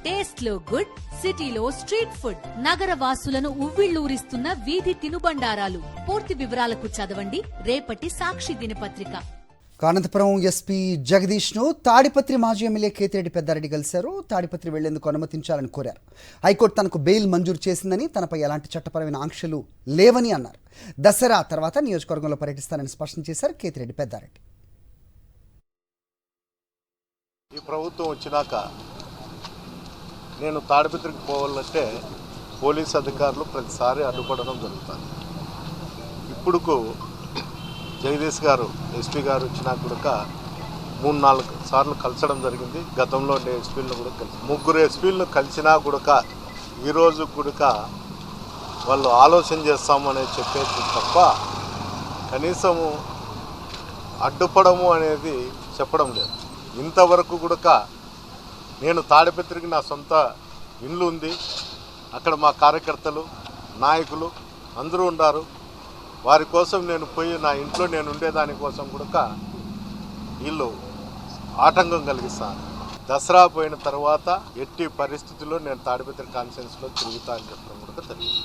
Taste లో good, సిటీలో street food, నగర వాసులను ఉవ్విళ్లూరిస్తున్న వీధి తినుబండారాలు. పూర్తి వివరాలకు చదవండి రేపటి సాక్షి దినపత్రిక. అనంతపురం ఎస్పీ జగదీష్ ను తాడిపత్రి మాజీ ఎమ్మెల్యే కేతిరెడ్డి పెద్దారెడ్డి కలిశారు. తాడిపత్రి వెళ్లేందుకు అనుమతించాలని కోరారు. హైకోర్టు తనకు బెయిల్ మంజూరు చేసిందని, తనపై ఎలాంటి చట్టపరమైన ఆంక్షలు లేవని అన్నారు. దసరా తర్వాత నియోజకవర్గంలో పర్యటిస్తానని స్పష్టం చేశారు కేతిరెడ్డి పెద్దారెడ్డి. ఈ ప్రభుత్వం వచ్చినాక నేను తాడిపత్రికి పోవాలంటే పోలీస్ అధికారులు ప్రతిసారి అడ్డుపడడం జరుగుతుంది. ఇప్పుడుకు జగదీష్ గారు ఎస్పీ గారు వచ్చినా కూడా 3-4 సార్లు కలిసడం జరిగింది. గతంలో ఉండే ఎస్పీలను కూడా కలిసి 3 ఎస్పీలను కలిసినా కూడా ఈరోజు కూడా వాళ్ళు ఆలోచన చేస్తామని చెప్పేది తప్ప కనీసము అడ్డుపడము అనేది చెప్పడం లేదు. ఇంతవరకు కూడా నేను తాడిపత్రికి నా సొంత ఇల్లు ఉంది. అక్కడ మా కార్యకర్తలు, నాయకులు అందరూ ఉన్నారు. వారి కోసం నేను పోయి నా ఇంట్లో నేను ఉండేదానికోసం కూడా వీళ్ళు ఆటంకం కలిగిస్తాను. దసరా పోయిన తర్వాత ఎట్టి పరిస్థితుల్లో నేను తాడిపత్రి కాన్ఫరెన్స్లో తిరుగుతా అని చెప్పడం కూడా తెలియదు.